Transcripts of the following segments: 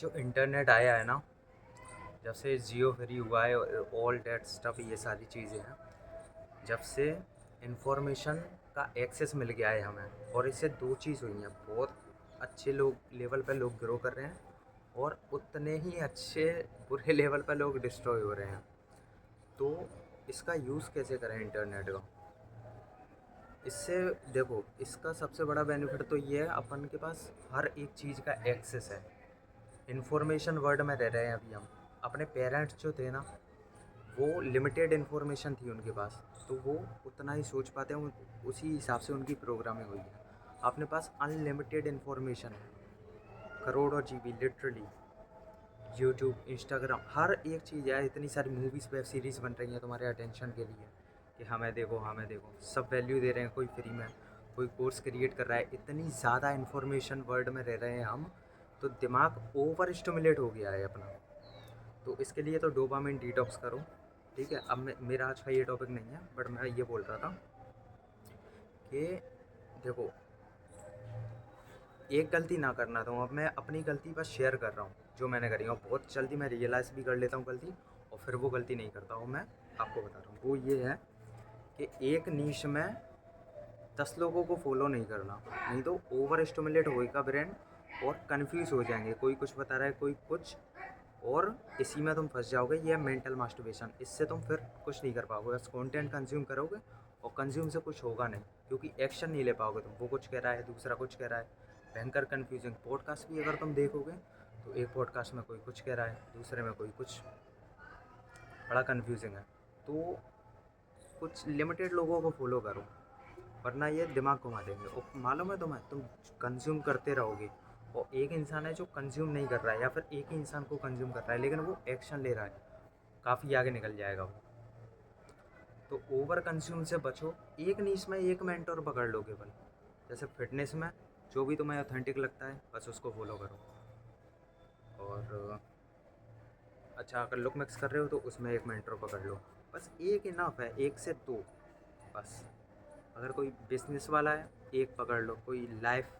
जो इंटरनेट आया है ना, जब से जियो फ्री हुआ है, ऑल डेट स्टफ, ये सारी चीज़ें हैं, जब से इंफॉर्मेशन का एक्सेस मिल गया है हमें, और इससे दो चीज़ हुई हैं। बहुत अच्छे लोग लेवल पर लोग ग्रो कर रहे हैं, और उतने ही अच्छे बुरे लेवल पर लोग डिस्ट्रॉय हो रहे हैं। तो इसका यूज़ कैसे करें इंटरनेट का? इससे देखो, इसका सबसे बड़ा बेनिफिट तो ये है, अपन के पास हर एक चीज़ का एक्सेस है। इन्फॉर्मेशन वर्ल्ड में रह रहे हैं अभी हम। अपने पेरेंट्स जो थे ना, वो लिमिटेड इन्फॉर्मेशन थी उनके पास, तो वो उतना ही सोच पाते हैं, उसी हिसाब से उनकी प्रोग्रामिंग हुई है। अपने पास अनलिमिटेड इन्फॉर्मेशन है, करोड़ों जीबी लिटरली। यूट्यूब, इंस्टाग्राम, हर एक चीज़ है। इतनी सारी मूवीज़, वेब सीरीज़ बन रही हैं तुम्हारे अटेंशन के लिए कि हमें देखो, हमें देखो। सब वैल्यू दे रहे हैं, कोई फ्री में, कोई कोर्स क्रिएट कर रहा है। इतनी ज़्यादा इन्फॉर्मेशन वर्ल्ड में रह रहे हैं हम, तो दिमाग ओवर स्टिमुलेट हो गया है अपना। तो इसके लिए तो डोपामिन डिटॉक्स करो। ठीक है, अब मेरा आज का ये टॉपिक नहीं है, बट मैं ये बोल रहा था कि देखो, एक गलती ना करना। तो अब मैं अपनी गलती बस शेयर कर रहा हूँ, जो मैंने करी है, और बहुत जल्दी मैं रियलाइज़ भी कर लेता हूँ गलती, और फिर वो गलती नहीं करता हूँ। मैं आपको बता रहा हूँ, वो ये है कि एक नीश में 10 लोगों को फॉलो नहीं करना, नहीं तो ओवर स्टिमुलेट होएगा ब्रेन, और कन्फ्यूज़ हो जाएंगे। कोई कुछ बता रहा है, कोई कुछ, और इसी में तुम फंस जाओगे। ये मेंटल मास्टरबेशन, इससे तुम फिर कुछ नहीं कर पाओगे। बस कंटेंट कंज्यूम करोगे, और कंज्यूम से कुछ होगा नहीं, क्योंकि एक्शन नहीं ले पाओगे तुम। वो कुछ कह रहा है, दूसरा कुछ कह रहा है, भयंकर कन्फ्यूजिंग। पॉडकास्ट भी अगर तुम देखोगे, तो एक पॉडकास्ट में कोई कुछ कह रहा है, दूसरे में कोई कुछ, बड़ा कन्फ्यूजिंग है। तो कुछ लिमिटेड लोगों को फॉलो करो, वरना ये दिमाग घुमा देंगे। और मालूम है तुम्हें, तुम कंज्यूम करते रहोगे, और एक इंसान है जो कंज्यूम नहीं कर रहा है, या फिर एक ही इंसान को कंज्यूम कर रहा है, लेकिन वो एक्शन ले रहा है, काफ़ी आगे निकल जाएगा वो। तो ओवर कंज्यूम से बचो। एक नीश में एक मेंटर पकड़ लो केवल। जैसे फिटनेस में, जो भी तुम्हें ऑथेंटिक लगता है, बस उसको फॉलो करो। और अच्छा, अगर लुक मिक्स कर रहे हो, तो उसमें एक मेंटर पकड़ लो। बस एक इनफ है, एक से दो बस। अगर कोई बिजनेस वाला है, एक पकड़ लो। कोई लाइफ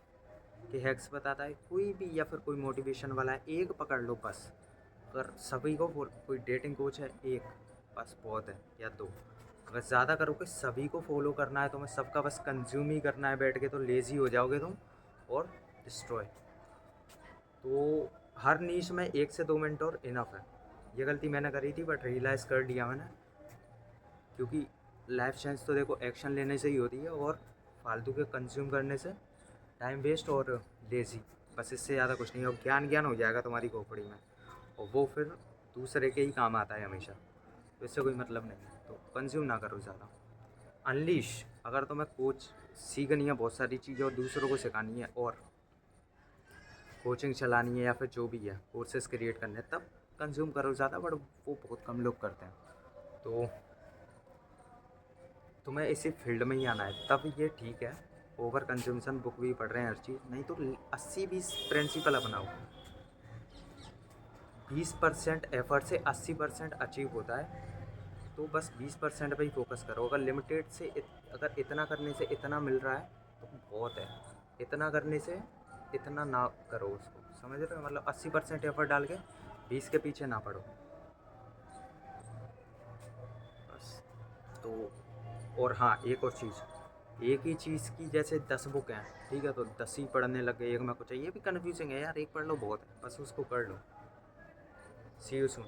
के हैक्स बताता है कोई भी, या फिर कोई मोटिवेशन वाला है, एक पकड़ लो बस। अगर सभी को कोई डेटिंग कोच है, एक बस बहुत है, या दो। अगर ज़्यादा करोगे, सभी को फॉलो करना है तुम्हें, सबका बस कंज्यूम ही करना है बैठ के, तो लेज़ी हो जाओगे तुम, और डिस्ट्रॉय। तो हर नीश में एक से दो मेंटोर इनफ है। ये गलती मैंने करी थी, बट रियलाइज़ कर लिया मैंने, क्योंकि लाइफ चेंज तो देखो एक्शन लेने से ही होती है, और फालतू के कंज्यूम करने से टाइम वेस्ट और लेज़ी, बस इससे ज़्यादा कुछ नहीं। और ज्ञान ज्ञान हो जाएगा तुम्हारी खोपड़ी में, और वो फिर दूसरे के ही काम आता है हमेशा। तो इससे कोई मतलब नहीं है, तो कंज्यूम ना करो ज़्यादा। अनलीश अगर तुम्हें कोच सीखनी है, बहुत सारी चीज़ें और दूसरों को सिखानी है, और कोचिंग चलानी है, या फिर जो भी है, कोर्सेज क्रिएट करने हैं, तब कंज्यूम करो ज़्यादा। बट वो बहुत कम लोग करते हैं। तो तुम्हें इसी फील्ड में ही आना है, तब ये ठीक है। ओवर कंजम्पशन, बुक भी पढ़ रहे हैं, हर चीज़ नहीं, तो 80-20 प्रिंसिपल अपनाओ। 20% एफर्ट से 80% अचीव होता है, तो बस 20% पे ही फोकस करो। अगर लिमिटेड से अगर इतना करने से इतना मिल रहा है, तो बहुत है। इतना करने से इतना ना करो उसको, समझ रहे हो? मतलब 80% एफर्ट डाल के 20 के पीछे ना पड़ो बस। तो और हाँ, एक और चीज़, एक ही चीज़ की जैसे 10 बुक हैं, ठीक है, तो 10 ही पढ़ने लग गए, एक में कुछ है, ये भी कन्फ्यूजिंग है यार। एक पढ़ लो बहुत है, बस उसको कर लो। सी यू सून।